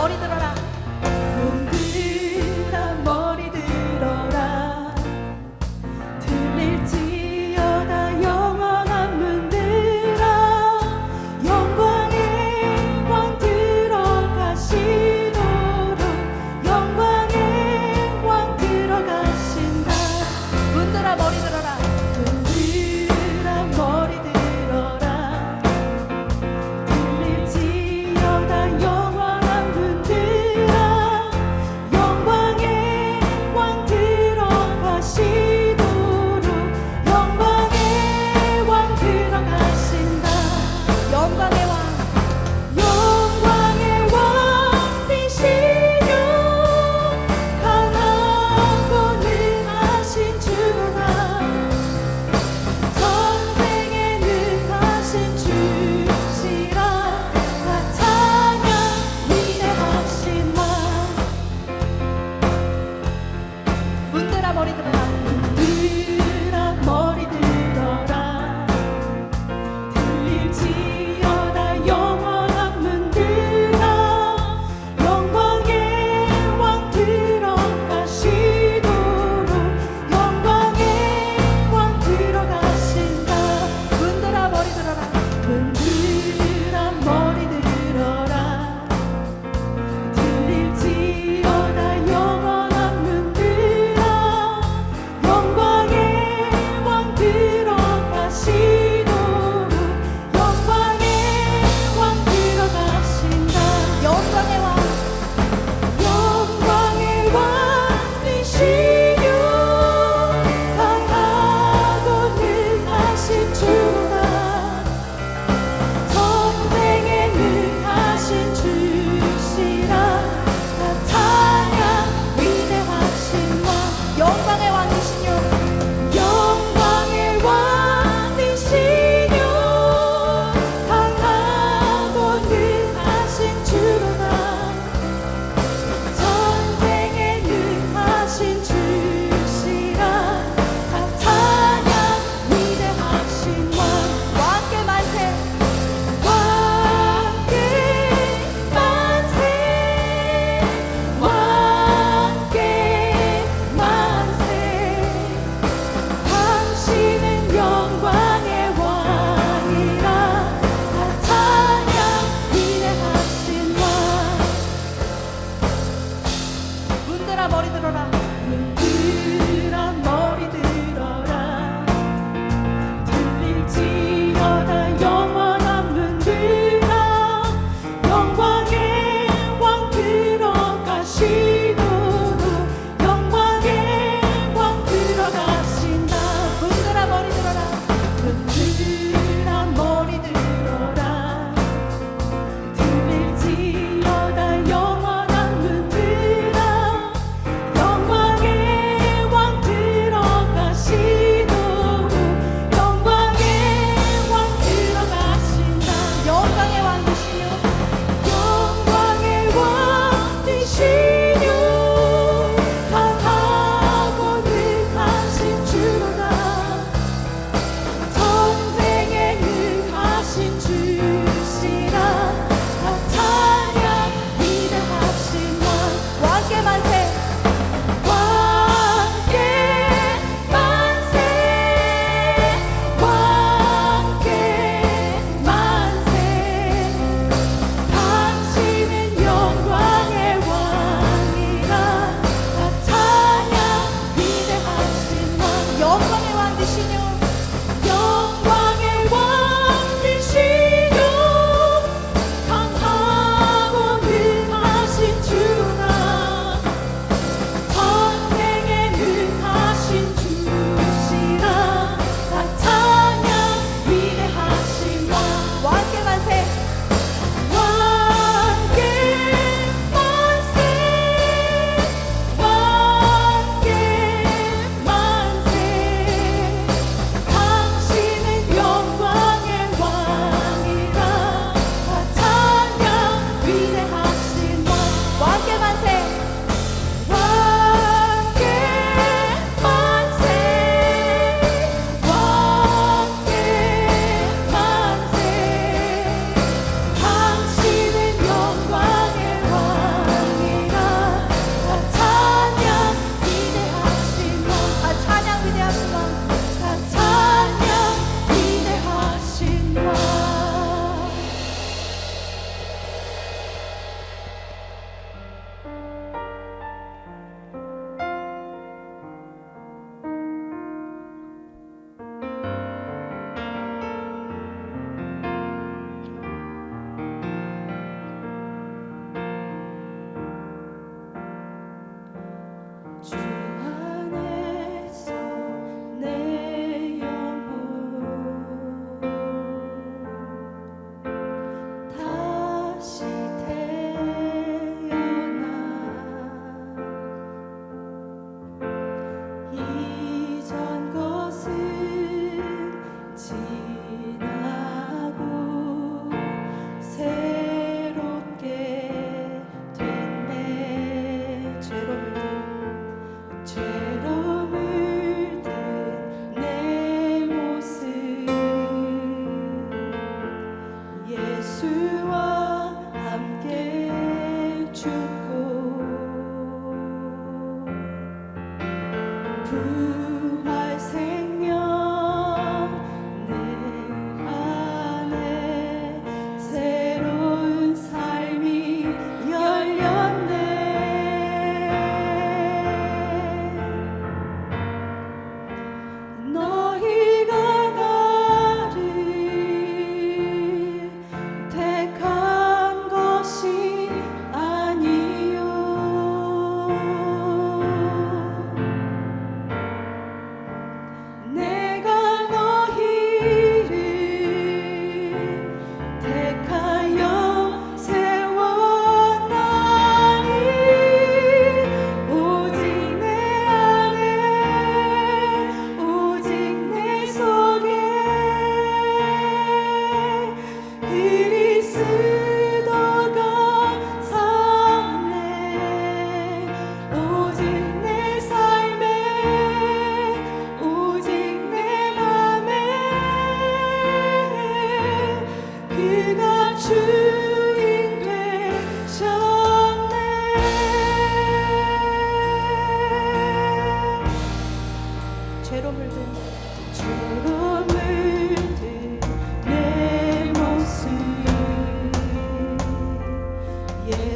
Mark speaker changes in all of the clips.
Speaker 1: 머리 들어라.
Speaker 2: 분들아 머리 들어라. 들릴지어다 영원한 문들아. 영광의 왕 들어가시도록. 영광의 왕 들어가신다.
Speaker 1: 분들아 머리 들어라.
Speaker 2: 분들아 머리 들어라. 들릴지어다 영원한 문들아.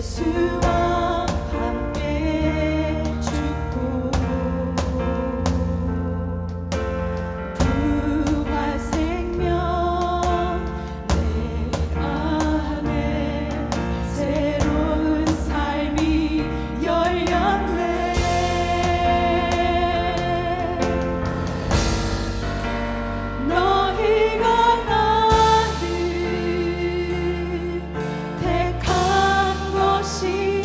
Speaker 2: 예수와 함께 죽고 부활 생명 내 안에 새로운 삶이 열렸네. 너희가 나를 택한 것이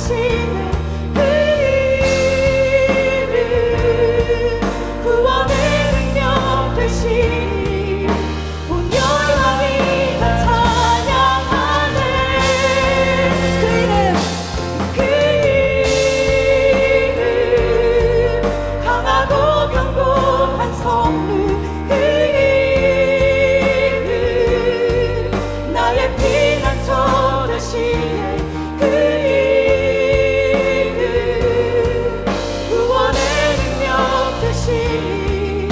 Speaker 2: 되시네 그 이름 구원의 능력 되시니 온 열방이 다 찬양하네 그 이름 강하고 견고한 성루 그 이름 나의 피난처 되시네 그 이름 구원의 능력 되시니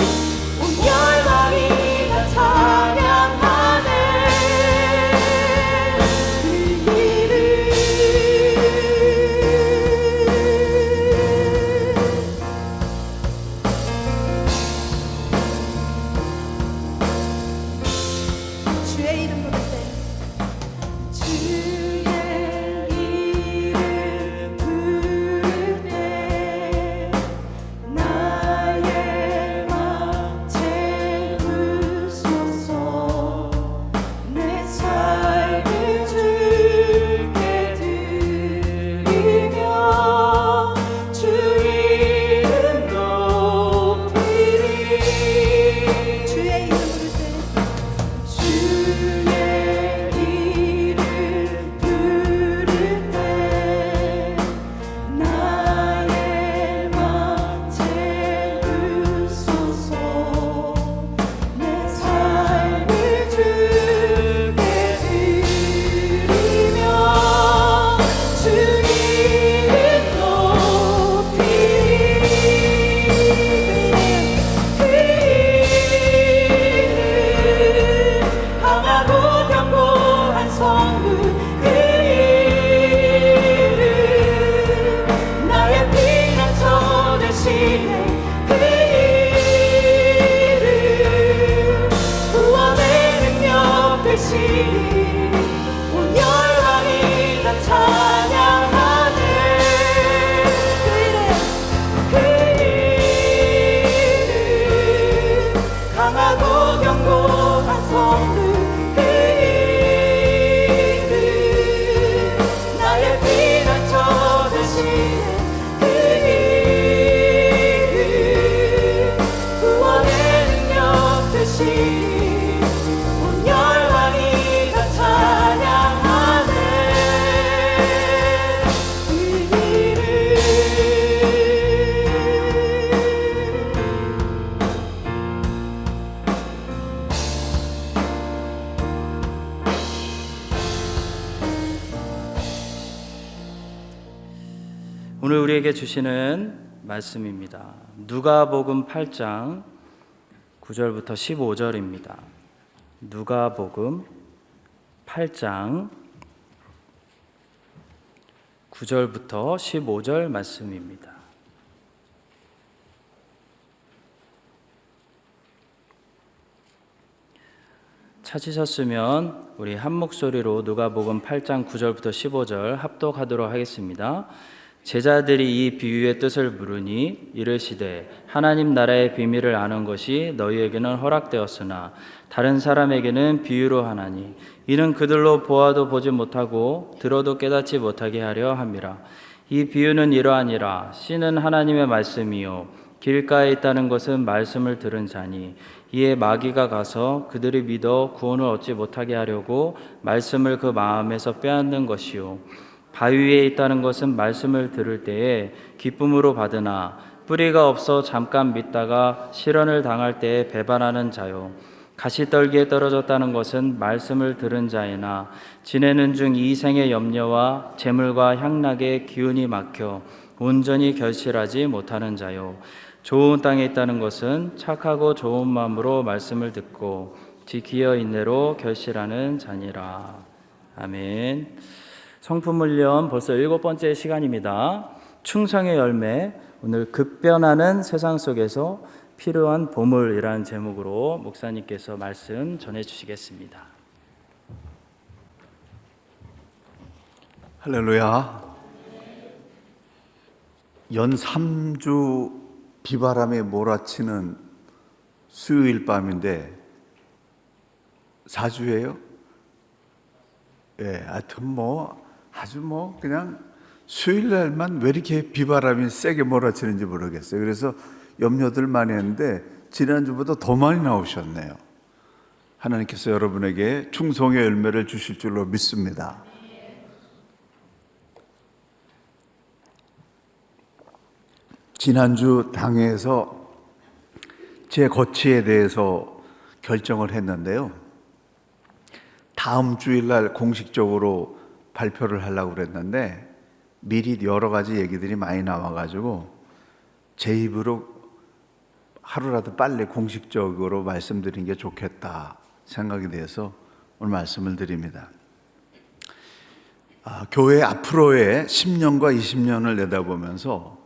Speaker 2: 온 열방이 다 찬양하네 그 이름 주의 이름 부를 때 주의 이름 부를 때 나의 맘 채우소서 내 삶을 주께 드리며 주 이름 높이리 주의 이름 부를 때 주의 이름 부를 때 나의 맘 채우소서 내 삶을 주께 드리며 주 이름 높이리 그 이름 강하고 견고한 성문 그 이름 나의 피난처 되시네 그 이름 구원의 능력 되시니 온 열방이 다 찬양하네 그 이름 강하고 견고한 성문 그 이름 나의 피난처 되시네 그 이름 구원의 능력 되시니 온 열방이 다 찬양하네 그 이름
Speaker 3: 오늘 우리에게 주시는 말씀입니다. 누가복음 8장 9절부터 15절입니다. 누가복음 8장 9절부터 15절 말씀입니다. 찾으셨으면 우리 한 목소리로 누가복음 8장 9절부터 15절 합독하도록 하겠습니다. 제자들이 이 비유의 뜻을 물으니 이르시되 하나님 나라의 비밀을 아는 것이 너희에게는 허락되었으나 다른 사람에게는 비유로 하나니 이는 그들로 보아도 보지 못하고 들어도 깨닫지 못하게 하려 함이라. 이 비유는 이러하니라. 씨는 하나님의 말씀이요 길가에 있다는 것은 말씀을 들은 자니 이에 마귀가 가서 그들이 믿어 구원을 얻지 못하게 하려고 말씀을 그 마음에서 빼앗는 것이요 바위 위에 있다는 것은 말씀을 들을 때에 기쁨으로 받으나 뿌리가 없어 잠깐 믿다가 실현을 당할 때에 배반하는 자요 가시떨기에 떨어졌다는 것은 말씀을 들은 자이나 지내는 중 이 생의 염려와 재물과 향락에 기운이 막혀 온전히 결실하지 못하는 자요 좋은 땅에 있다는 것은 착하고 좋은 마음으로 말씀을 듣고 지키어 인내로 결실하는 자니라. 아멘. 성품 훈련 벌써 7번째 시간입니다. 충성의 열매, 오늘 급변하는 세상 속에서 필요한 보물이라는 제목으로 목사님께서 말씀 전해 주시겠습니다.
Speaker 4: 할렐루야. 연 3주 비바람에 몰아치는 수요일 밤인데 4주예요? 예, 하여튼 아주 그냥 수요일 날만 왜 이렇게 비바람이 세게 몰아치는지 모르겠어요. 그래서 염려들 많이 했는데 지난주보다 더 많이 나오셨네요. 하나님께서 여러분에게 충성의 열매를 주실 줄로 믿습니다. 지난주 당회에서 제 거취에 대해서 결정을 했는데요. 다음 주일날 공식적으로 발표를 하려고 그랬는데 미리 여러 가지 얘기들이 많이 나와가지고 제 입으로 하루라도 빨리 공식적으로 말씀드리는 게 좋겠다 생각이 돼서 오늘 말씀을 드립니다. 교회 앞으로의 10년과 20년을 내다보면서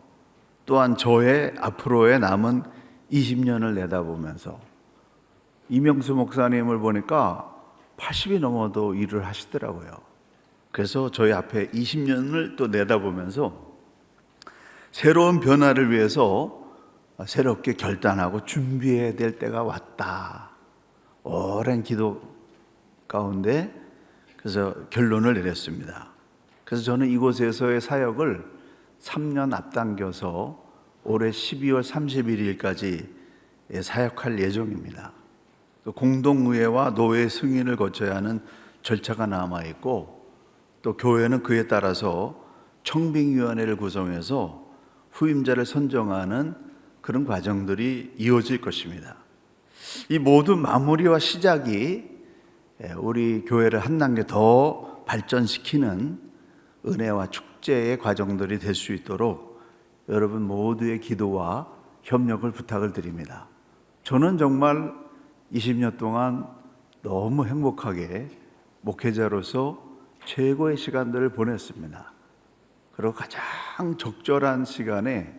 Speaker 4: 또한 저의 앞으로의 남은 20년을 내다보면서 이명수 목사님을 보니까 80이 넘어도 일을 하시더라고요. 그래서 저희 앞에 20년을 또 내다보면서 새로운 변화를 위해서 새롭게 결단하고 준비해야 될 때가 왔다. 오랜 기도 가운데 그래서 결론을 내렸습니다. 그래서 저는 이곳에서의 사역을 3년 앞당겨서 올해 12월 31일까지 사역할 예정입니다. 공동의회와 노회 승인을 거쳐야 하는 절차가 남아있고 또 교회는 그에 따라서 청빙위원회를 구성해서 후임자를 선정하는 그런 과정들이 이어질 것입니다. 이 모든 마무리와 시작이 우리 교회를 한 단계 더 발전시키는 은혜와 축제의 과정들이 될 수 있도록 여러분 모두의 기도와 협력을 부탁을 드립니다. 저는 정말 20년 동안 너무 행복하게 목회자로서 최고의 시간들을 보냈습니다. 그리고 가장 적절한 시간에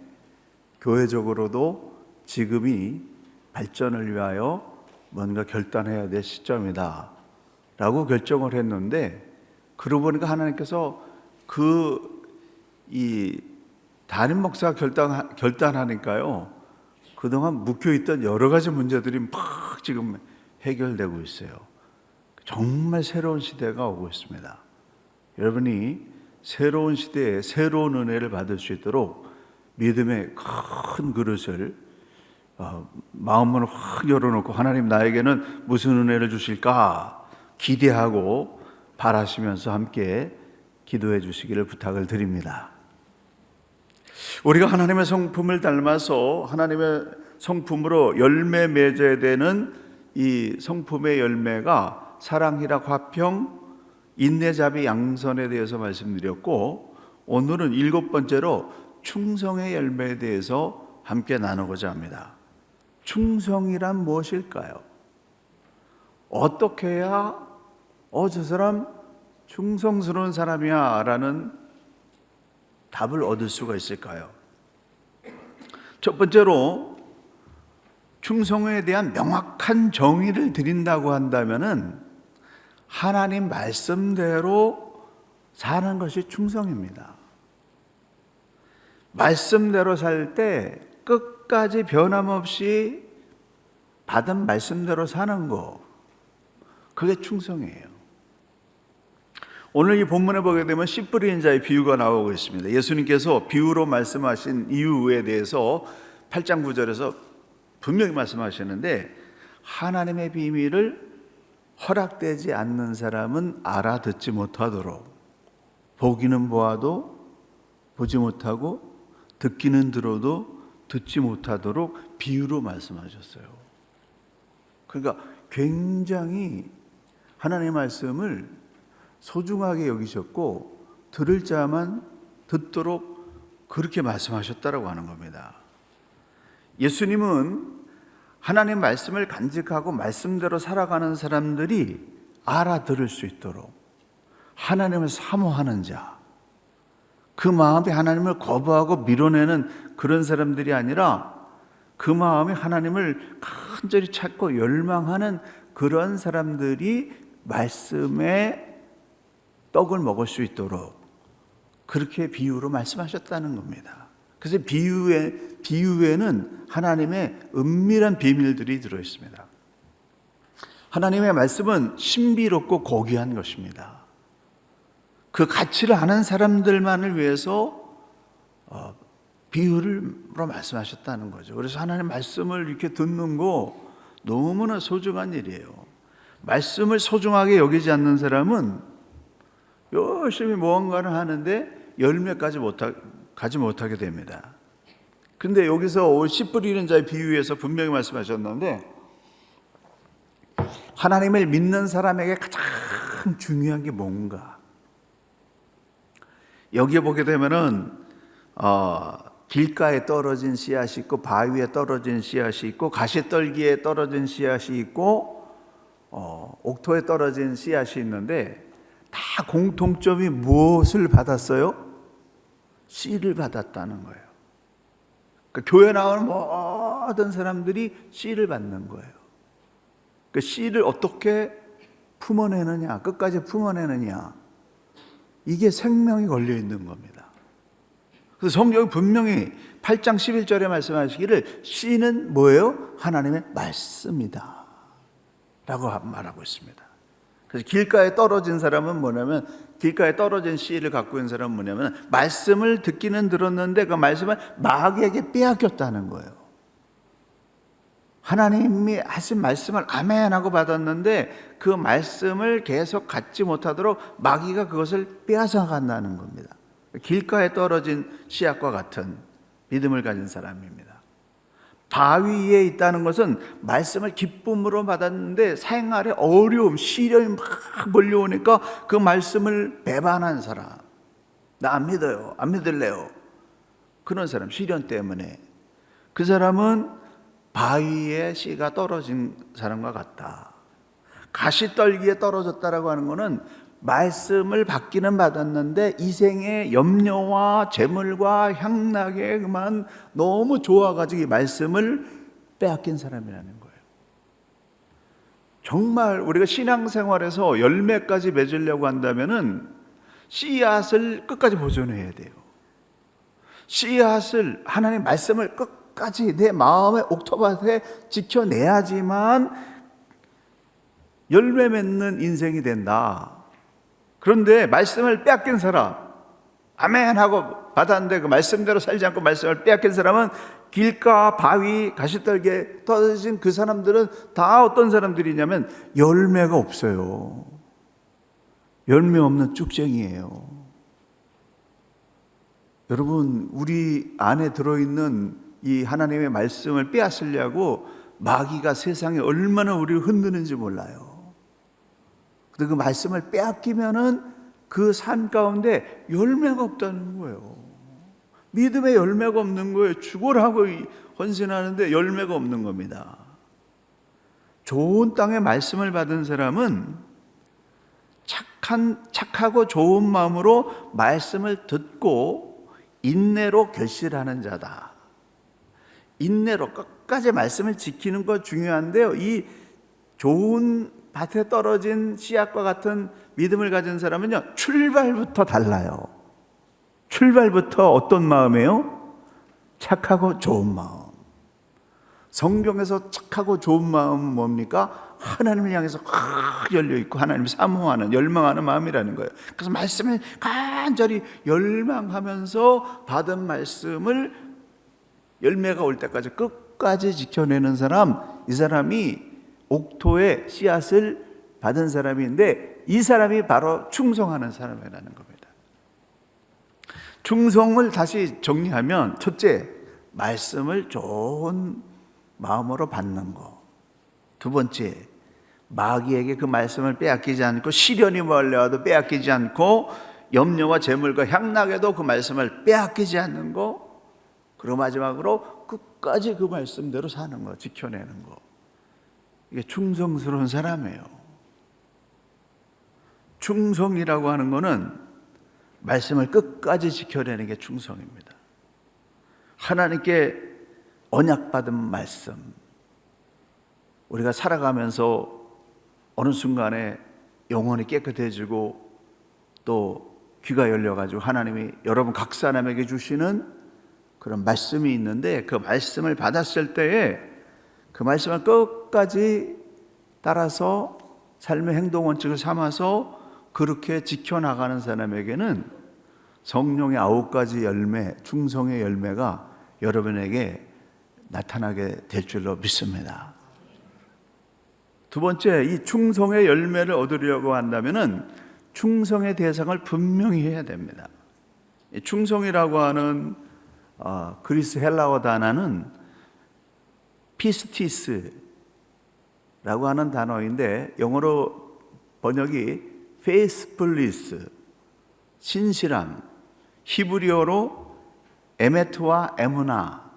Speaker 4: 교회적으로도 지금이 발전을 위하여 뭔가 결단해야 될 시점이다 라고 결정을 했는데, 그러고 보니까 하나님께서 이 담임 목사가 결단하니까요, 그동안 묵혀있던 여러 가지 문제들이 막 지금 해결되고 있어요. 정말 새로운 시대가 오고 있습니다. 여러분이 새로운 시대에 새로운 은혜를 받을 수 있도록 믿음의 큰 그릇을 마음문을 확 열어놓고 하나님 나에게는 무슨 은혜를 주실까 기대하고 바라시면서 함께 기도해 주시기를 부탁을 드립니다. 우리가 하나님의 성품을 닮아서 하나님의 성품으로 열매 맺어야 되는 이 성품의 열매가 사랑, 희락, 화평, 인내, 자비, 양선에 대해서 말씀드렸고, 오늘은 7번째로 충성의 열매에 대해서 함께 나누고자 합니다. 충성이란 무엇일까요? 어떻게 해야 저 사람 충성스러운 사람이야 라는 답을 얻을 수가 있을까요? 첫 번째로 충성에 대한 명확한 정의를 드린다고 한다면은 하나님 말씀대로 사는 것이 충성입니다. 말씀대로 살 때 끝까지 변함없이 받은 말씀대로 사는 거, 그게 충성이에요. 오늘 이 본문에 보게 되면 씨 뿌리는 자의 비유가 나오고 있습니다. 예수님께서 비유로 말씀하신 이유에 대해서 8장 9절에서 분명히 말씀하시는데, 하나님의 비밀을 허락되지 않는 사람은 알아듣지 못하도록, 보기는 보아도 보지 못하고 듣기는 들어도 듣지 못하도록 비유로 말씀하셨어요. 그러니까 굉장히 하나님의 말씀을 소중하게 여기셨고 들을 자만 듣도록 그렇게 말씀하셨다라고 하는 겁니다. 예수님은 하나님 말씀을 간직하고 말씀대로 살아가는 사람들이 알아들을 수 있도록 하나님을 사모하는 자, 그 마음이 하나님을 거부하고 밀어내는 그런 사람들이 아니라 그 마음이 하나님을 간절히 찾고 열망하는 그런 사람들이 말씀의 떡을 먹을 수 있도록 그렇게 비유로 말씀하셨다는 겁니다. 그래서 비유에는 하나님의 은밀한 비밀들이 들어있습니다. 하나님의 말씀은 신비롭고 고귀한 것입니다. 그 가치를 아는 사람들만을 위해서 비유로 말씀하셨다는 거죠. 그래서 하나님 말씀을 이렇게 듣는 거 너무나 소중한 일이에요. 말씀을 소중하게 여기지 않는 사람은 열심히 무언가를 하는데 열매까지 가지 못하게 됩니다. 근데 여기서 씨 뿌리는 자의 비유에서 분명히 말씀하셨는데, 하나님을 믿는 사람에게 가장 중요한 게 뭔가? 여기에 보게 되면은 길가에 떨어진 씨앗이 있고, 바위에 떨어진 씨앗이 있고, 가시떨기에 떨어진 씨앗이 있고, 옥토에 떨어진 씨앗이 있는데, 다 공통점이 무엇을 받았어요? 씨를 받았다는 거예요. 그러니까 교회 나오는 모든 사람들이 씨를 받는 거예요. 그 씨를 어떻게 품어내느냐, 끝까지 품어내느냐, 이게 생명이 걸려 있는 겁니다. 그래서 성경이 분명히 8장 11절에 말씀하시기를 씨는 뭐예요? 하나님의 말씀이다 라고 말하고 있습니다. 그래서 길가에 떨어진 사람은 뭐냐면, 길가에 떨어진 씨를 갖고 있는 사람은 뭐냐면, 말씀을 듣기는 들었는데 그 말씀을 마귀에게 빼앗겼다는 거예요. 하나님이 하신 말씀을 아멘 하고 받았는데 그 말씀을 계속 갖지 못하도록 마귀가 그것을 빼앗아 간다는 겁니다. 길가에 떨어진 씨앗과 같은 믿음을 가진 사람입니다. 바위 위에 있다는 것은 말씀을 기쁨으로 받았는데 생활에 어려움, 시련이 막 몰려오니까 그 말씀을 배반한 사람, 나 안 믿어요, 안 믿을래요, 그런 사람, 시련 때문에. 그 사람은 바위에 씨가 떨어진 사람과 같다. 가시떨기에 떨어졌다라고 하는 것은 말씀을 받기는 받았는데 이 생의 염려와 재물과 향락에 그만 너무 좋아가지고 이 말씀을 빼앗긴 사람이라는 거예요. 정말 우리가 신앙생활에서 열매까지 맺으려고 한다면은 씨앗을 끝까지 보존해야 돼요. 씨앗을, 하나님의 말씀을 끝까지 내 마음의 옥토밭에 지켜내야지만 열매 맺는 인생이 된다. 그런데 말씀을 빼앗긴 사람, 아멘 하고 받았는데 그 말씀대로 살지 않고 말씀을 빼앗긴 사람은 길가, 바위, 가시떨기에 떨어진 그 사람들은 다 어떤 사람들이냐면 열매가 없어요. 열매 없는 쭉쟁이에요. 여러분, 우리 안에 들어있는 이 하나님의 말씀을 빼앗으려고 마귀가 세상에 얼마나 우리를 흔드는지 몰라요. 그 말씀을 빼앗기면은 그 삶 가운데 열매가 없다는 거예요. 믿음의 열매가 없는 거예요. 죽으라고 헌신하는데 열매가 없는 겁니다. 좋은 땅에 말씀을 받은 사람은 착하고 좋은 마음으로 말씀을 듣고 인내로 결실하는 자다. 인내로 끝까지 말씀을 지키는 거 중요한데요. 이 좋은 밭에 떨어진 씨앗과 같은 믿음을 가진 사람은요, 출발부터 달라요. 출발부터 어떤 마음이에요? 착하고 좋은 마음. 성경에서 착하고 좋은 마음은 뭡니까? 하나님을 향해서 열려있고 하나님을 사모하는, 열망하는 마음이라는 거예요. 그래서 말씀을 간절히 열망하면서 받은 말씀을 열매가 올 때까지 끝까지 지켜내는 사람, 이 사람이 옥토의 씨앗을 받은 사람인데 이 사람이 바로 충성하는 사람이라는 겁니다. 충성을 다시 정리하면, 첫째, 말씀을 좋은 마음으로 받는 거. 두 번째, 마귀에게 그 말씀을 빼앗기지 않고, 시련이 몰려와도 빼앗기지 않고, 염려와 재물과 향락에도 그 말씀을 빼앗기지 않는 거. 그리고 마지막으로 끝까지 그 말씀대로 사는 거, 지켜내는 거. 이게 충성스러운 사람이에요. 충성이라고 하는 거는 말씀을 끝까지 지켜내는 게 충성입니다. 하나님께 언약받은 말씀, 우리가 살아가면서 어느 순간에 영혼이 깨끗해지고 또 귀가 열려가지고 하나님이 여러분 각 사람에게 주시는 그런 말씀이 있는데, 그 말씀을 받았을 때에 그 말씀을 끝까지 따라서 삶의 행동 원칙을 삼아서 그렇게 지켜나가는 사람에게는 성령의 9가지 열매, 충성의 열매가 여러분에게 나타나게 될 줄로 믿습니다. 두 번째, 이 충성의 열매를 얻으려고 한다면은 충성의 대상을 분명히 해야 됩니다. 이 충성이라고 하는 그리스 헬라어 단어는 피스티스라고 하는 단어인데 영어로 번역이 faithfulness, 신실함, 히브리어로 에메트와 에무나,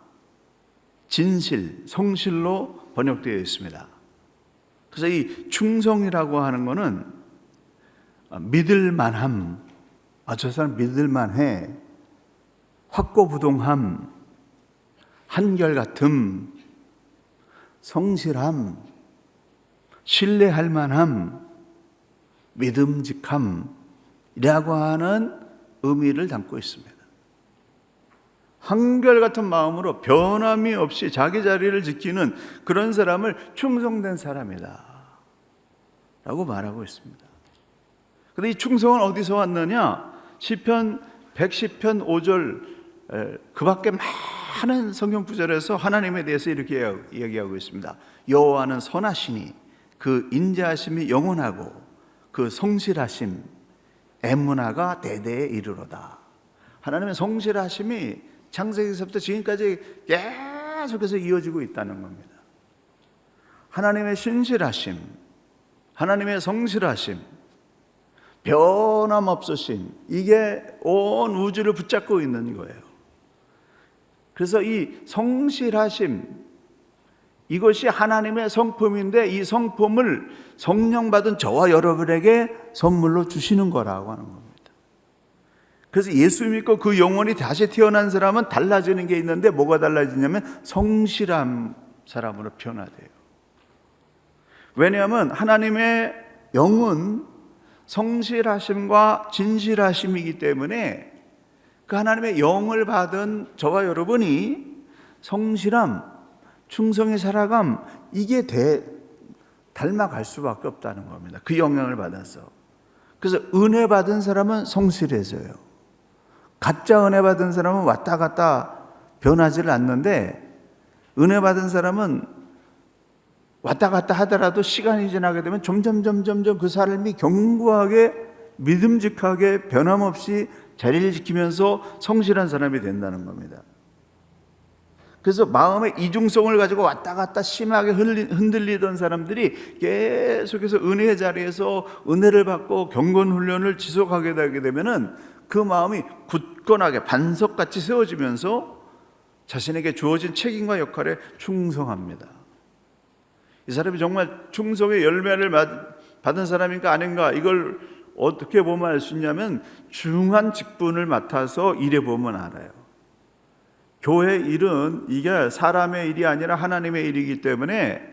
Speaker 4: 진실, 성실로 번역되어 있습니다. 그래서 이 충성이라고 하는 것은 믿을만함, 저 사람 믿을만해, 확고부동함, 한결같음, 성실함, 신뢰할 만함, 믿음직함이라고 하는 의미를 담고 있습니다. 한결같은 마음으로 변함이 없이 자기 자리를 지키는 그런 사람을 충성된 사람이다 라고 말하고 있습니다. 그런데 이 충성은 어디서 왔느냐? 시편 110편 5절 그 밖에 많은 성경 구절에서 하나님에 대해서 이렇게 이야기하고 있습니다. 여호와는 선하시니 그 인자하심이 영원하고 그 성실하심 애문화가 대대에 이르로다. 하나님의 성실하심이 창세기서부터 지금까지 계속해서 이어지고 있다는 겁니다. 하나님의 신실하심, 하나님의 성실하심, 변함없으심, 이게 온 우주를 붙잡고 있는 거예요. 그래서 이 성실하심, 이것이 하나님의 성품인데 이 성품을 성령 받은 저와 여러분에게 선물로 주시는 거라고 하는 겁니다. 그래서 예수 믿고 그 영혼이 다시 태어난 사람은 달라지는 게 있는데 뭐가 달라지냐면 성실한 사람으로 변화돼요. 왜냐하면 하나님의 영은 성실하심과 진실하심이기 때문에 그 하나님의 영을 받은 저와 여러분이 성실함, 충성의 살아감, 이게 닮아갈 수밖에 없다는 겁니다. 그 영향을 받아서. 그래서 은혜 받은 사람은 성실해져요. 가짜 은혜 받은 사람은 왔다 갔다 변하지를 않는데 은혜 받은 사람은 왔다 갔다 하더라도 시간이 지나게 되면 점점 그 사람이 견고하게 믿음직하게 변함없이 자리를 지키면서 성실한 사람이 된다는 겁니다. 그래서 마음의 이중성을 가지고 왔다 갔다 심하게 흔들리던 사람들이 계속해서 은혜의 자리에서 은혜를 받고 경건 훈련을 지속하게 되게 되면은 그 마음이 굳건하게 반석같이 세워지면서 자신에게 주어진 책임과 역할에 충성합니다. 이 사람이 정말 충성의 열매를 받은 사람인가 아닌가, 이걸 어떻게 보면 알 수 있냐면 중한 직분을 맡아서 일해보면 알아요. 교회 일은 이게 사람의 일이 아니라 하나님의 일이기 때문에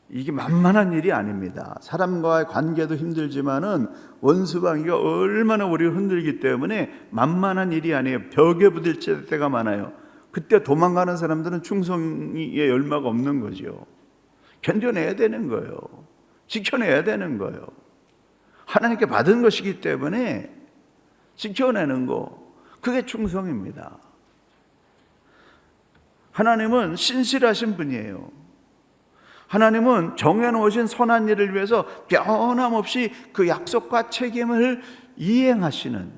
Speaker 4: 이게 만만한 일이 아닙니다. 사람과의 관계도 힘들지만은 원수관계가 얼마나 우리를 흔들기 때문에 만만한 일이 아니에요. 벽에 부딪힐 때가 많아요. 그때 도망가는 사람들은 충성의 열매가 없는 거죠. 견뎌내야 되는 거예요. 지켜내야 되는 거예요. 하나님께 받은 것이기 때문에 지켜내는 거, 그게 충성입니다. 하나님은 신실하신 분이에요. 하나님은 정해놓으신 선한 일을 위해서 변함없이 그 약속과 책임을 이행하시는,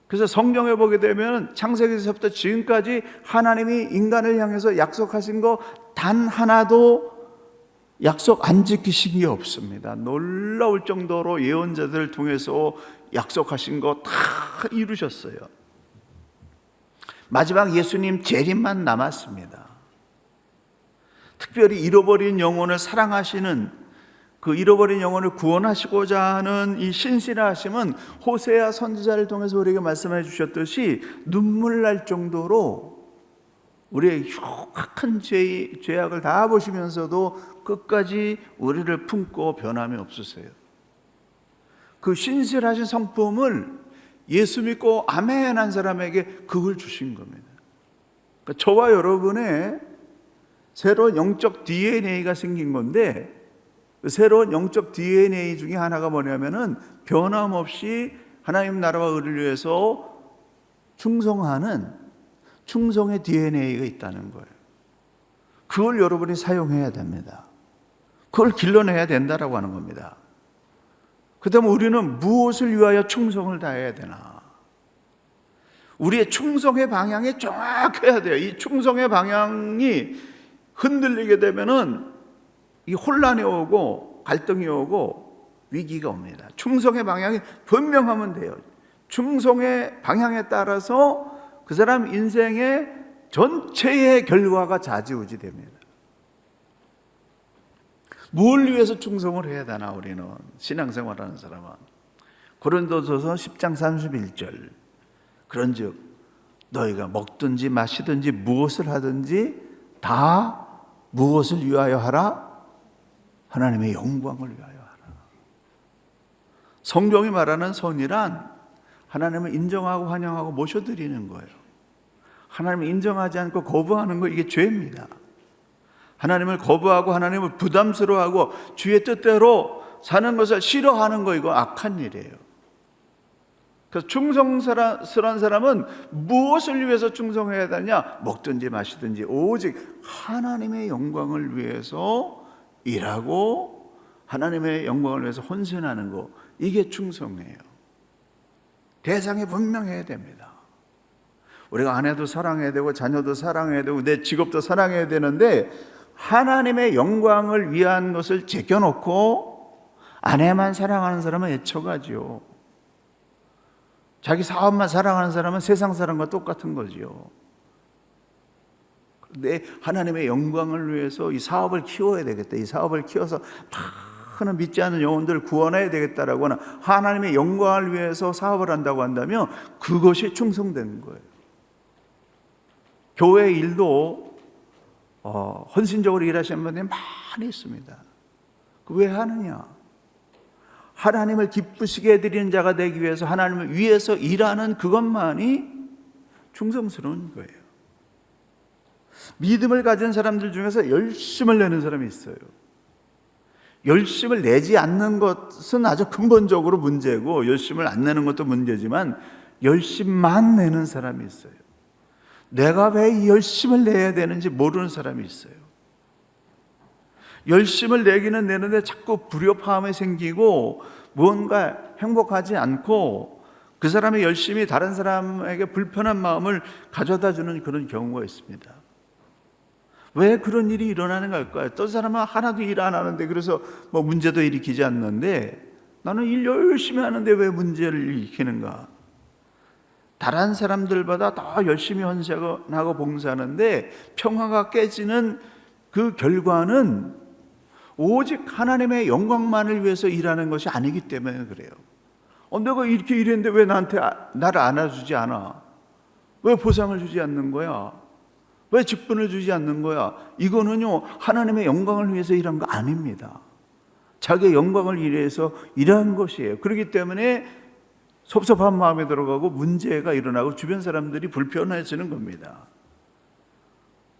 Speaker 4: 그래서 성경에 보게 되면 창세기서부터 지금까지 하나님이 인간을 향해서 약속하신 거 단 하나도 약속 안 지키신 게 없습니다. 놀라울 정도로 예언자들을 통해서 약속하신 거 다 이루셨어요. 마지막 예수님 재림만 남았습니다. 특별히 잃어버린 영혼을 사랑하시는, 그 잃어버린 영혼을 구원하시고자 하는 이 신실하심은 호세아 선지자를 통해서 우리에게 말씀해 주셨듯이 눈물 날 정도로 우리의 흉악한 죄악을 다 보시면서도 끝까지 우리를 품고 변함이 없으세요. 그 신실하신 성품을 예수 믿고 아멘 한 사람에게 그걸 주신 겁니다. 그러니까 저와 여러분의 새로운 영적 DNA가 생긴 건데, 새로운 영적 DNA 중에 하나가 뭐냐면은 변함없이 하나님 나라와 의를 위해서 충성하는 충성의 DNA가 있다는 거예요. 그걸 여러분이 사용해야 됩니다. 그걸 길러내야 된다라고 하는 겁니다. 그 다음에 우리는 무엇을 위하여 충성을 다해야 되나? 우리의 충성의 방향이 정확해야 돼요. 이 충성의 방향이 흔들리게 되면은 이 혼란이 오고 갈등이 오고 위기가 옵니다. 충성의 방향이 분명하면 돼요. 충성의 방향에 따라서 그 사람 인생의 전체의 결과가 좌지우지 됩니다. 뭘 위해서 충성을 해야 되나 우리는 신앙생활하는 사람은. 고린도서서 10장 31절 그런즉 너희가 먹든지 마시든지 무엇을 하든지 다 무엇을 위하여 하라? 하나님의 영광을 위하여 하라. 성경이 말하는 선이란 하나님을 인정하고 환영하고 모셔드리는 거예요. 하나님을 인정하지 않고 거부하는 거 이게 죄입니다. 하나님을 거부하고 하나님을 부담스러워하고 주의 뜻대로 사는 것을 싫어하는 거 이거 악한 일이에요. 그래서 충성스러운 사람은 무엇을 위해서 충성해야 되냐? 먹든지 마시든지 오직 하나님의 영광을 위해서 일하고 하나님의 영광을 위해서 헌신하는 거 이게 충성이에요. 대상이 분명해야 됩니다. 우리가 아내도 사랑해야 되고 자녀도 사랑해야 되고 내 직업도 사랑해야 되는데 하나님의 영광을 위한 것을 제껴놓고 아내만 사랑하는 사람은 애처가지요. 자기 사업만 사랑하는 사람은 세상 사람과 똑같은 거지요. 그런데 하나님의 영광을 위해서 이 사업을 키워야 되겠다. 이 사업을 키워서 많은 믿지 않는 영혼들을 구원해야 되겠다라고 하는 하나님의 영광을 위해서 사업을 한다고 한다면 그것이 충성되는 거예요. 교회 일도 헌신적으로 일하시는 분들이 많이 있습니다. 왜 하느냐? 하나님을 기쁘시게 해드리는 자가 되기 위해서 하나님을 위해서 일하는 그것만이 충성스러운 거예요. 믿음을 가진 사람들 중에서 열심을 내는 사람이 있어요. 열심을 내지 않는 것은 아주 근본적으로 문제고 열심을 안 내는 것도 문제지만 열심만 내는 사람이 있어요. 내가 왜 이 열심을 내야 되는지 모르는 사람이 있어요. 열심을 내기는 내는데 자꾸 불협화음이 생기고 뭔가 행복하지 않고 그 사람의 열심이 다른 사람에게 불편한 마음을 가져다 주는 그런 경우가 있습니다. 왜 그런 일이 일어나는 걸까요? 또 사람은 하나도 일 안 하는데 그래서 뭐 문제도 일으키지 않는데 나는 일 열심히 하는데 왜 문제를 일으키는가? 다른 사람들보다 더 열심히 헌신하고 봉사하는데 평화가 깨지는 그 결과는 오직 하나님의 영광만을 위해서 일하는 것이 아니기 때문에 그래요. 내가 이렇게 일했는데 왜 나한테 나를 안아주지 않아? 왜 보상을 주지 않는 거야? 왜 직분을 주지 않는 거야? 이거는요 하나님의 영광을 위해서 일한 거 아닙니다. 자기의 영광을 위해서 일한 것이에요. 그렇기 때문에 섭섭한 마음에 들어가고 문제가 일어나고 주변 사람들이 불편해지는 겁니다.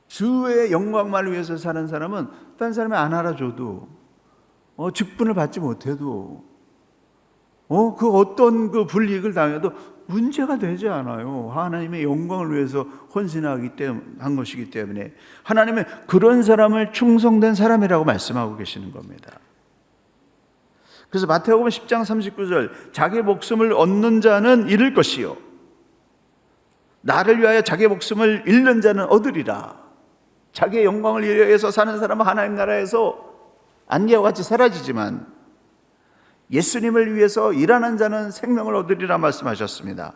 Speaker 4: 주의 영광만을 위해서 사는 사람은 다른 사람이 안 알아줘도 직분을 받지 못해도 그 어떤 그 불이익을 당해도 문제가 되지 않아요. 하나님의 영광을 위해서 헌신한 것이기 때문에 하나님은 그런 사람을 충성된 사람이라고 말씀하고 계시는 겁니다. 그래서 마태복음 10장 39절 자기 목숨을 얻는 자는 잃을 것이요 나를 위하여 자기 목숨을 잃는 자는 얻으리라. 자기의 영광을 위해서 사는 사람은 하나님 나라에서 안개와 같이 사라지지만 예수님을 위해서 일하는 자는 생명을 얻으리라 말씀하셨습니다.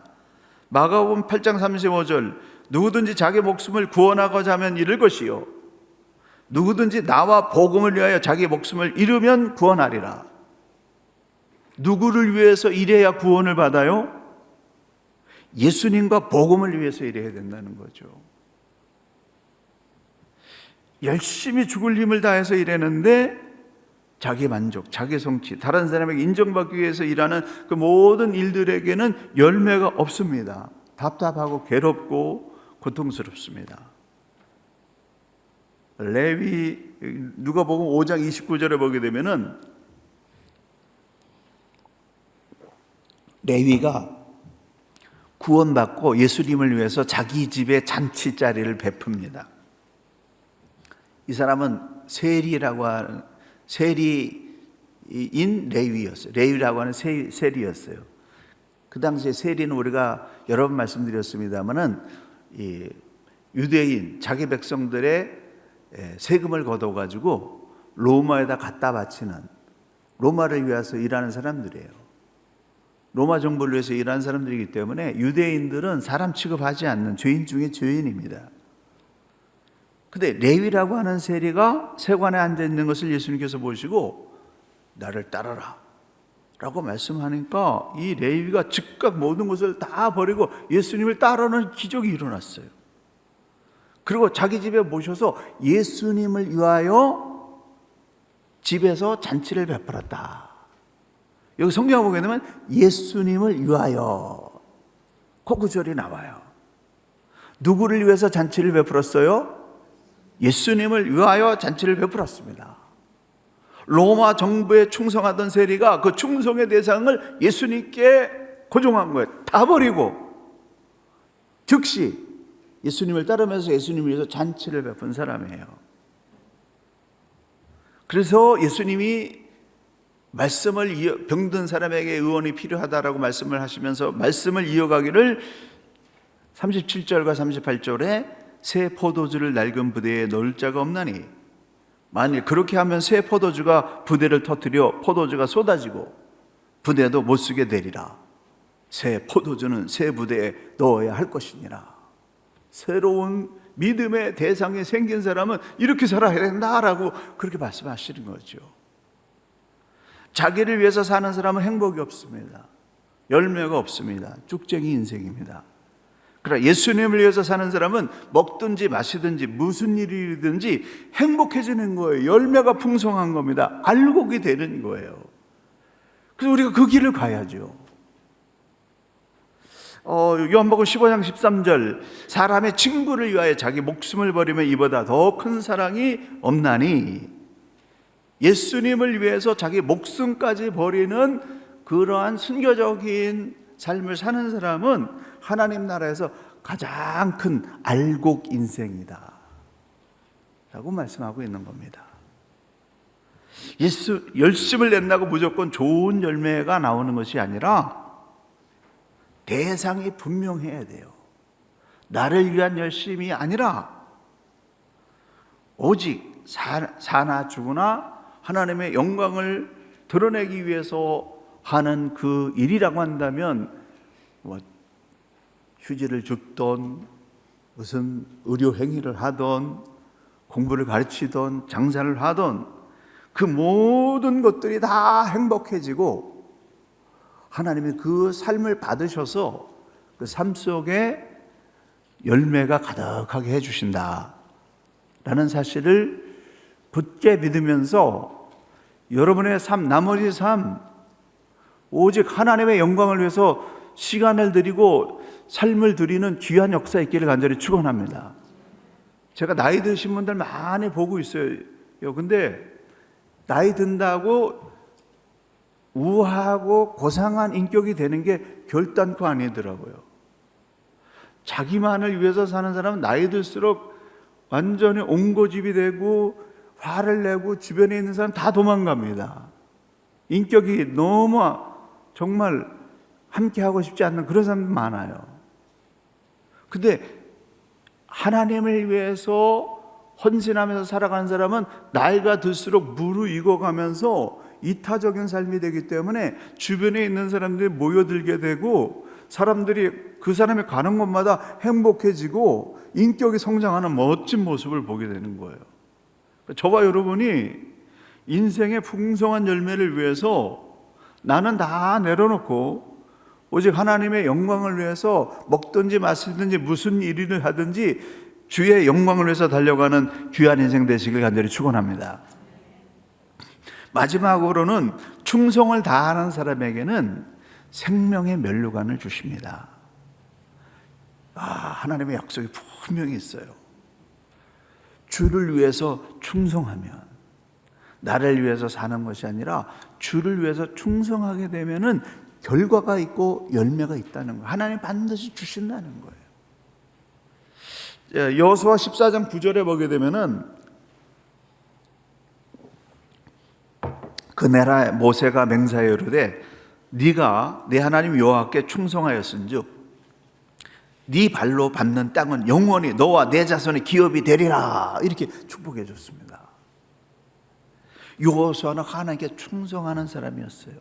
Speaker 4: 마가복음 8장 35절 누구든지 자기 목숨을 구원하고자 하면 잃을 것이요 누구든지 나와 복음을 위하여 자기 목숨을 잃으면 구원하리라. 누구를 위해서 일해야 구원을 받아요? 예수님과 복음을 위해서 일해야 된다는 거죠. 열심히 죽을 힘을 다해서 일하는데 자기 만족, 자기 성취, 다른 사람에게 인정받기 위해서 일하는 그 모든 일들에게는 열매가 없습니다. 답답하고 괴롭고 고통스럽습니다. 레위 누가복음 5장 29절에 보게 되면은 레위가 구원받고 예수님을 위해서 자기 집에 잔치자리를 베풉니다. 이 사람은 세리라고 하는 세리인 레위였어요. 레위라고 하는 세리였어요. 그 당시에 세리는 우리가 여러 번 말씀드렸습니다만은 이 유대인 자기 백성들의 세금을 걷어가지고 로마에다 갖다 바치는 로마를 위해서 일하는 사람들이에요. 로마 정부를 위해서 일하는 사람들이기 때문에 유대인들은 사람 취급하지 않는 죄인 중에 죄인입니다. 근데 레위라고 하는 세리가 세관에 앉아 있는 것을 예수님께서 보시고 나를 따르라 라고 말씀하니까 이 레위가 즉각 모든 것을 다 버리고 예수님을 따르는 기적이 일어났어요. 그리고 자기 집에 모셔서 예수님을 위하여 집에서 잔치를 베풀었다. 여기 성경을 보게 되면 예수님을 위하여 그 구절이 나와요. 누구를 위해서 잔치를 베풀었어요? 예수님을 위하여 잔치를 베풀었습니다. 로마 정부에 충성하던 세리가 그 충성의 대상을 예수님께 고정한 거예요. 다 버리고 즉시 예수님을 따르면서 예수님을 위해서 잔치를 베푼 사람이에요. 그래서 예수님이 말씀을 병든 사람에게 의원이 필요하다라고 말씀을 하시면서 말씀을 이어가기를 37절과 38절에 새 포도주를 낡은 부대에 넣을 자가 없나니 만일 그렇게 하면 새 포도주가 부대를 터뜨려 포도주가 쏟아지고 부대도 못 쓰게 되리라. 새 포도주는 새 부대에 넣어야 할 것이니라. 새로운 믿음의 대상이 생긴 사람은 이렇게 살아야 된다라고 그렇게 말씀하시는 거죠. 자기를 위해서 사는 사람은 행복이 없습니다. 열매가 없습니다. 쭉쟁이 인생입니다. 그러나 예수님을 위해서 사는 사람은 먹든지 마시든지 무슨 일이든지 행복해지는 거예요. 열매가 풍성한 겁니다. 알곡이 되는 거예요. 그래서 우리가 그 길을 가야죠. 요한복음 15장 13절 사람의 친구를 위하여 자기 목숨을 버리면 이보다 더 큰 사랑이 없나니 예수님을 위해서 자기 목숨까지 버리는 그러한 순교적인 삶을 사는 사람은 하나님 나라에서 가장 큰 알곡 인생이다 라고 말씀하고 있는 겁니다. 열심을 낸다고 무조건 좋은 열매가 나오는 것이 아니라 대상이 분명해야 돼요. 나를 위한 열심이 아니라 오직 사나 죽으나 하나님의 영광을 드러내기 위해서 하는 그 일이라고 한다면 휴지를 줍던 무슨 의료 행위를 하던 공부를 가르치던 장사를 하던 그 모든 것들이 다 행복해지고 하나님이 그 삶을 받으셔서 그 삶 속에 열매가 가득하게 해주신다 라는 사실을 굳게 믿으면서 여러분의 삶, 나머지 삶 오직 하나님의 영광을 위해서 시간을 드리고 삶을 드리는 귀한 역사 있기를 간절히 축원합니다. 제가 나이 드신 분들 많이 보고 있어요. 근데 나이 든다고 우아하고 고상한 인격이 되는 게 결단코 아니더라고요. 자기만을 위해서 사는 사람은 나이 들수록 완전히 옹고집이 되고 화를 내고 주변에 있는 사람 다 도망갑니다. 인격이 너무 정말 함께 하고 싶지 않는 그런 사람도 많아요. 근데 하나님을 위해서 헌신하면서 살아가는 사람은 나이가 들수록 무르익어가면서 이타적인 삶이 되기 때문에 주변에 있는 사람들이 모여들게 되고 사람들이 그 사람이 가는 곳마다 행복해지고 인격이 성장하는 멋진 모습을 보게 되는 거예요. 저와 여러분이 인생의 풍성한 열매를 위해서 나는 다 내려놓고 오직 하나님의 영광을 위해서 먹든지 마시든지 무슨 일을 하든지 주의 영광을 위해서 달려가는 귀한 인생 되시길 간절히 축원합니다. 마지막으로는 충성을 다하는 사람에게는 생명의 면류관을 주십니다. 하나님의 약속이 분명히 있어요. 주를 위해서 충성하면, 나를 위해서 사는 것이 아니라 주를 위해서 충성하게 되면은 결과가 있고 열매가 있다는 거예요. 하나님 반드시 주신다는 거예요. 여호수아 14장 9절에 보게 되면은 그날에 모세가 맹세하여 이르되 네가 내 하나님 여호와께 충성하였은즉 네 발로 밟는 땅은 영원히 너와 내 자손의 기업이 되리라. 이렇게 축복해 줬습니다. 여호수아는 하나님께 충성하는 사람이었어요.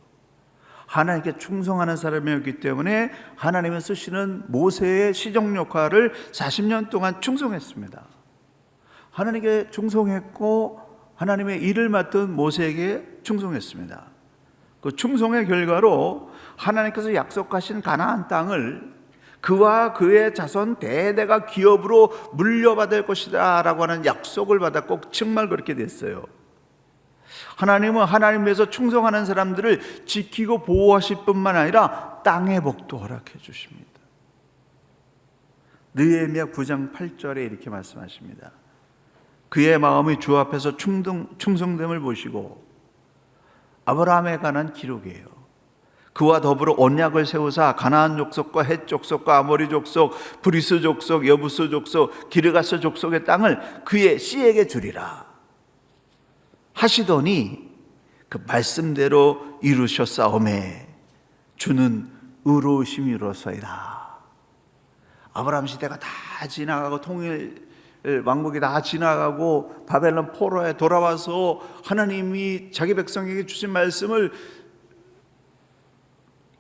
Speaker 4: 하나님께 충성하는 사람이었기 때문에 하나님이 쓰시는 모세의 시종 역할을 40년 동안 충성했습니다. 하나님께 충성했고 하나님의 일을 맡은 모세에게 충성했습니다. 그 충성의 결과로 하나님께서 약속하신 가나안 땅을 그와 그의 자손 대대가 기업으로 물려받을 것이다 라고 하는 약속을 받았고 정말 그렇게 됐어요. 하나님은 하나님 위해서 충성하는 사람들을 지키고 보호하실 뿐만 아니라 땅의 복도 허락해 주십니다. 느헤미야 9장 8절에 이렇게 말씀하십니다. 그의 마음이 주 앞에서 충성됨을 보시고, 아브라함에 관한 기록이에요. 그와 더불어 언약을 세우사 가나안 족속과 헷 족속과 아모리 족속, 브리스 족속, 여부스 족속, 기르가스 족속의 땅을 그의 씨에게 주리라 하시더니 그 말씀대로 이루셨사오매 주는 의로우심이로소이다. 아브라함 시대가 다 지나가고 통일 왕국이 다 지나가고 바벨론 포로에 돌아와서 하나님이 자기 백성에게 주신 말씀을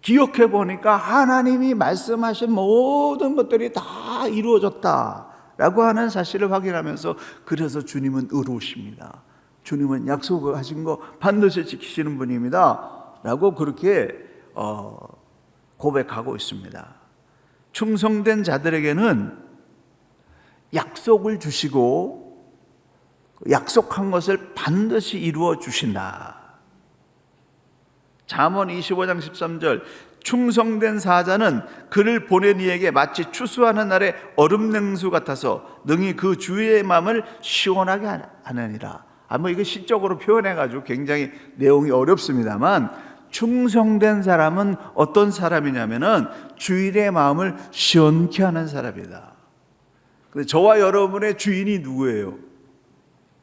Speaker 4: 기억해 보니까 하나님이 말씀하신 모든 것들이 다 이루어졌다라고 하는 사실을 확인하면서, 그래서 주님은 의로우십니다. 주님은 약속하신 거 반드시 지키시는 분입니다 라고 그렇게 고백하고 있습니다. 충성된 자들에게는 약속을 주시고 약속한 것을 반드시 이루어 주신다. 잠언 25장 13절 충성된 사자는 그를 보낸 이에게 마치 추수하는 날의 얼음 냉수 같아서 능히 그 주의 마음을 시원하게 하느니라. 이거 시적으로 표현해가지고 굉장히 내용이 어렵습니다만, 충성된 사람은 어떤 사람이냐면은 주인의 마음을 시원케 하는 사람이다. 근데 저와 여러분의 주인이 누구예요?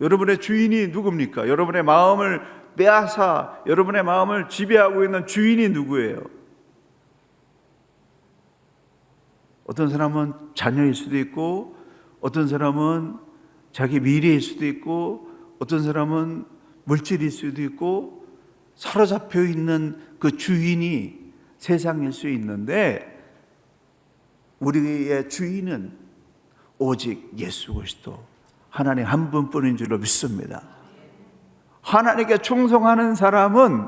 Speaker 4: 여러분의 주인이 누굽니까? 여러분의 마음을 빼앗아 여러분의 마음을 지배하고 있는 주인이 누구예요? 어떤 사람은 자녀일 수도 있고, 어떤 사람은 자기 미래일 수도 있고, 어떤 사람은 물질일 수도 있고, 사로잡혀 있는 그 주인이 세상일 수 있는데, 우리의 주인은 오직 예수 그리스도 하나님 한 분뿐인 줄로 믿습니다. 하나님께 충성하는 사람은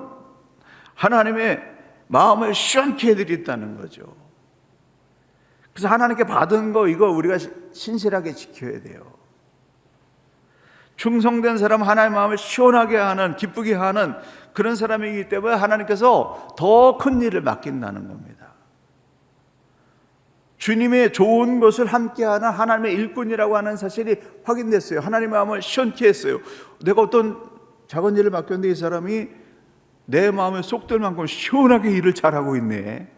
Speaker 4: 하나님의 마음을 시원케 해드린다는 거죠. 그래서 하나님께 받은 거 이거 우리가 신실하게 지켜야 돼요. 충성된 사람은 하나님의 마음을 시원하게 하는, 기쁘게 하는 그런 사람이기 때문에 하나님께서 더 큰 일을 맡긴다는 겁니다. 주님의 좋은 것을 함께하는 하나님의 일꾼이라고 하는 사실이 확인됐어요. 하나님의 마음을 시원케 했어요. 내가 어떤 작은 일을 맡겼는데 이 사람이 내 마음에 쏙 들 만큼 시원하게 일을 잘하고 있네.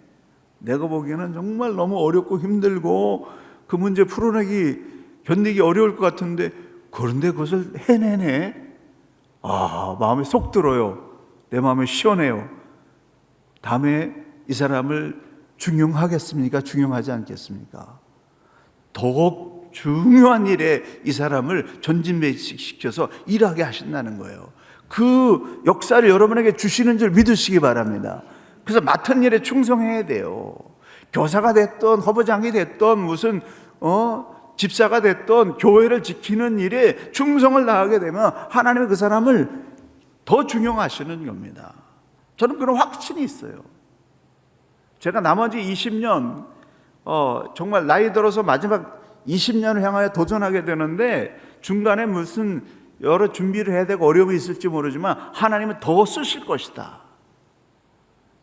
Speaker 4: 내가 보기에는 정말 너무 어렵고 힘들고 그 문제 견디기 어려울 것 같은데, 그런데 그것을 해내네. 마음에 쏙 들어요. 내 마음이 시원해요. 다음에 이 사람을 중용하겠습니까? 중용하지 않겠습니까? 더욱 중요한 일에 이 사람을 전진배식시켜서 일하게 하신다는 거예요. 그 역사를 여러분에게 주시는 줄 믿으시기 바랍니다. 그래서 맡은 일에 충성해야 돼요. 교사가 됐던 허브장이 됐던 무슨 집사가 됐던 교회를 지키는 일에 충성을 다하게 되면 하나님이 그 사람을 더 중용하시는 겁니다. 저는 그런 확신이 있어요. 제가 나머지 20년 정말 나이 들어서 마지막 20년을 향하여 도전하게 되는데, 중간에 무슨 여러 준비를 해야 되고 어려움이 있을지 모르지만 하나님은 더 쓰실 것이다.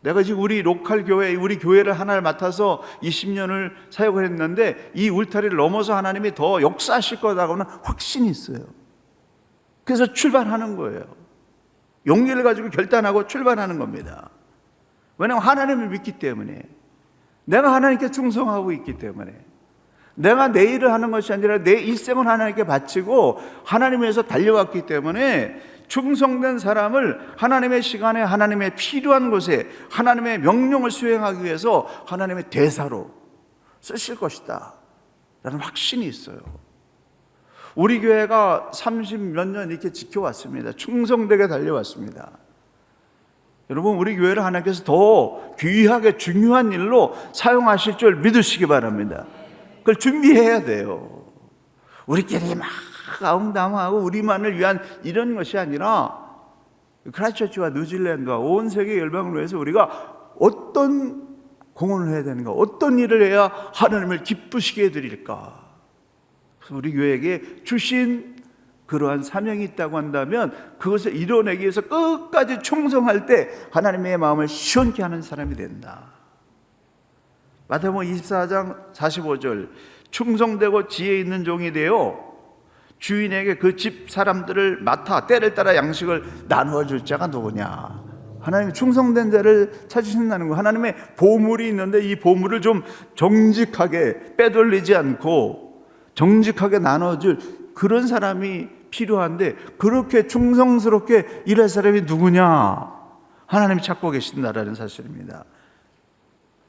Speaker 4: 내가 지금 우리 로컬 교회, 우리 교회를 하나를 맡아서 20년을 사역을 했는데 이 울타리를 넘어서 하나님이 더 역사하실 거라고는 확신이 있어요. 그래서 출발하는 거예요. 용기를 가지고 결단하고 출발하는 겁니다. 왜냐하면 하나님을 믿기 때문에, 내가 하나님께 충성하고 있기 때문에, 내가 내 일을 하는 것이 아니라 내 일생을 하나님께 바치고 하나님 위해서 달려왔기 때문에 충성된 사람을 하나님의 시간에, 하나님의 필요한 곳에 하나님의 명령을 수행하기 위해서 하나님의 대사로 쓰실 것이다 라는 확신이 있어요. 우리 교회가 30몇 년 이렇게 지켜왔습니다. 충성되게 달려왔습니다. 여러분, 우리 교회를 하나님께서 더 귀하게 중요한 일로 사용하실 줄 믿으시기 바랍니다. 그걸 준비해야 돼요. 우리끼리 막 아웅다웅하고 우리만을 위한 이런 것이 아니라 크라이스트처치와 뉴질랜드와 온 세계 열방을 위해서 우리가 어떤 공헌을 해야 되는가, 어떤 일을 해야 하나님을 기쁘시게 해드릴까. 그래서 우리 교회에게 주신 그러한 사명이 있다고 한다면 그것을 이뤄내기 위해서 끝까지 충성할 때 하나님의 마음을 시원케 하는 사람이 된다. 마태복음 24장 45절, 충성되고 지혜 있는 종이 되어 주인에게 그 집 사람들을 맡아 때를 따라 양식을 나누어 줄 자가 누구냐. 하나님이 충성된 자를 찾으신다는 거. 하나님의 보물이 있는데 이 보물을 좀 정직하게 빼돌리지 않고 정직하게 나눠줄 그런 사람이 필요한데, 그렇게 충성스럽게 일할 사람이 누구냐? 하나님이 찾고 계신다라는 사실입니다.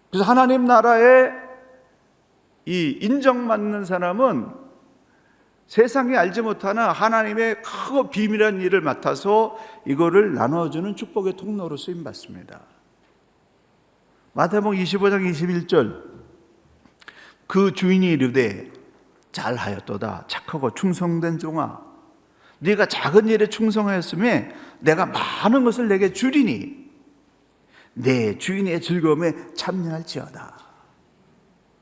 Speaker 4: 그래서 하나님 나라에 이 인정받는 사람은 세상이 알지 못하는 하나님의 크고 비밀한 일을 맡아서 이거를 나눠주는 축복의 통로로 쓰임받습니다. 마태복음 25장 21절, 그 주인이 이르되 잘하였도다 착하고 충성된 종아, 네가 작은 일에 충성하였으면 내가 많은 것을 내게 주리니 내 주인의 즐거움에 참여할지어다.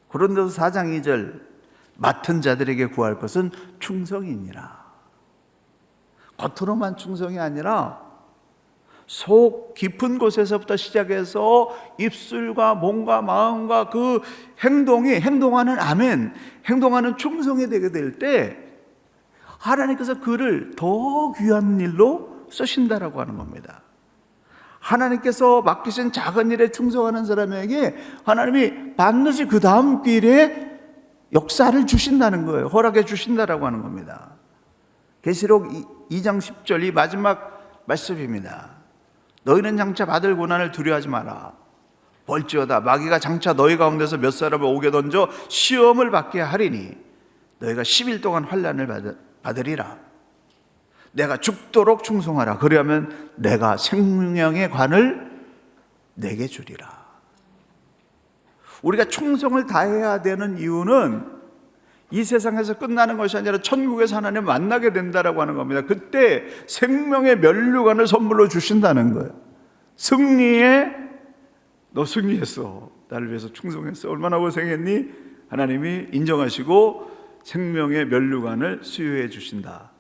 Speaker 4: 고린도서 4장 2절, 맡은 자들에게 구할 것은 충성이니라. 겉으로만 충성이 아니라 속 깊은 곳에서부터 시작해서 입술과 몸과 마음과 그 행동하는 아멘, 행동하는 충성이 되게 될 때 하나님께서 그를 더 귀한 일로 쓰신다라고 하는 겁니다. 하나님께서 맡기신 작은 일에 충성하는 사람에게 하나님이 반드시 그 다음 길에 역사를 주신다는 거예요. 허락해 주신다라고 하는 겁니다. 계시록 2장 10절, 이 마지막 말씀입니다. 너희는 장차 받을 고난을 두려워하지 마라. 볼지어다 마귀가 장차 너희 가운데서 몇 사람을 옥에 던져 시험을 받게 하리니 너희가 10일 동안 환난을 받으리라. 내가 죽도록 충성하라. 그리하면 내가 생명의 관을 내게 주리라. 우리가 충성을 다해야 되는 이유는 이 세상에서 끝나는 것이 아니라 천국에서 하나님을 만나게 된다라고 하는 겁니다. 그때 생명의 면류관을 선물로 주신다는 거예요. 너 승리했어. 나를 위해서 충성했어. 얼마나 고생했니? 하나님이 인정하시고 생명의 면류관을 수여해 주신다.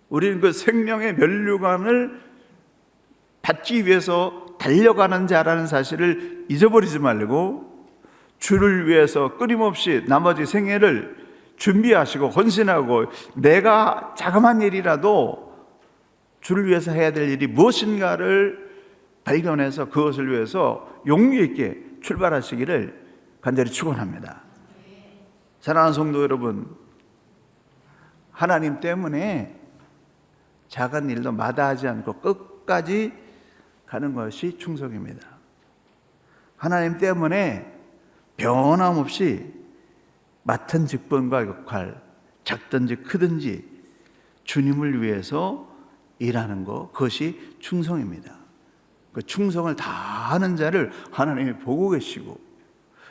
Speaker 4: 우리는 그 생명의 면류관을 받기 위해서 달려가는 자라는 사실을 잊어버리지 말고 주를 위해서 끊임없이 나머지 생애를 준비하시고 헌신하고, 내가 자그마한 일이라도 주를 위해서 해야 될 일이 무엇인가를 발견해서 그것을 위해서 용기 있게 출발하시기를 간절히 축원합니다. 사랑하는 성도 여러분, 하나님 때문에 작은 일도 마다하지 않고 끝까지 가는 것이 충성입니다. 하나님 때문에 변함없이 맡은 직분과 역할, 작든지 크든지 주님을 위해서 일하는 것, 그것이 충성입니다. 그 충성을 다하는 자를 하나님이 보고 계시고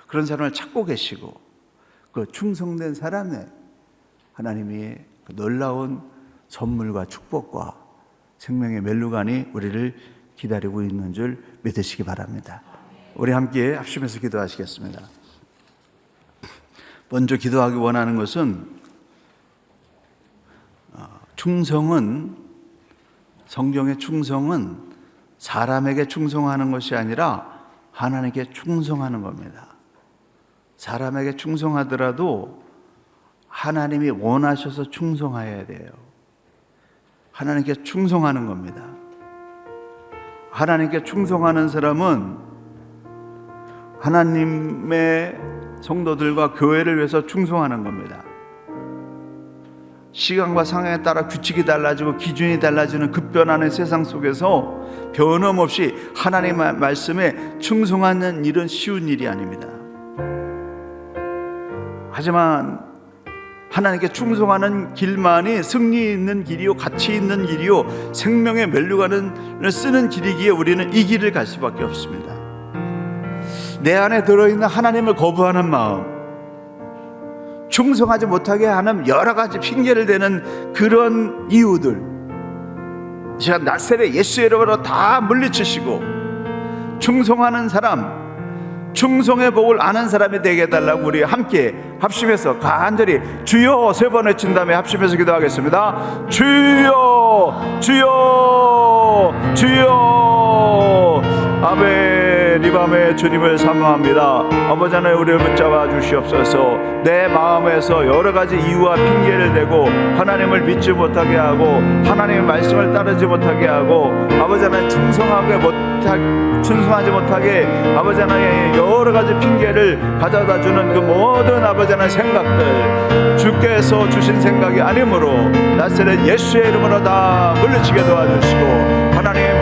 Speaker 4: 그런 사람을 찾고 계시고, 그 충성된 사람에 하나님이 그 놀라운 선물과 축복과 생명의 멜루간이 우리를 기다리고 있는 줄 믿으시기 바랍니다. 우리 함께 합심해서 기도하시겠습니다. 먼저 기도하기 원하는 것은, 성경의 충성은 사람에게 충성하는 것이 아니라 하나님께 충성하는 겁니다. 사람에게 충성하더라도 하나님이 원하셔서 충성해야 돼요. 하나님께 충성하는 겁니다. 하나님께 충성하는 사람은 하나님의 성도들과 교회를 위해서 충성하는 겁니다. 시간과 상황에 따라 규칙이 달라지고 기준이 달라지는 급변하는 세상 속에서 변함없이 하나님의 말씀에 충성하는 일은 쉬운 일이 아닙니다. 하지만 하나님께 충성하는 길만이 승리 있는 길이요, 가치 있는 길이요, 생명의 면류관을 쓰는 길이기에 우리는 이 길을 갈 수밖에 없습니다. 내 안에 들어있는 하나님을 거부하는 마음, 충성하지 못하게 하는 여러 가지 핑계를 대는 그런 이유들, 제가 나사렛 예수의 이름으로 다 물리치시고 충성하는 사람, 충성의 복을 아는 사람이 되게 해달라고 우리 함께 합심해서 간절히 주여 3번 외친 다음에 합심해서 기도하겠습니다. 주여, 주여, 주여. 아멘. 이 밤에 주님을 사모합니다. 아버지 하나님, 우리를 붙잡아 주시옵소서. 내 마음에서 여러 가지 이유와 핑계를 대고 하나님을 믿지 못하게 하고 하나님의 말씀을 따르지 못하게 하고 아버지 하나님 충성하지 못하게 아버지 하나님의 여러 가지 핑계를 가져다 주는 그 모든 아버지 하나님의 생각들, 주께서 주신 생각이 아니므로 나사렛 예수의 이름으로 다 물리치게 도와주시고 하나님의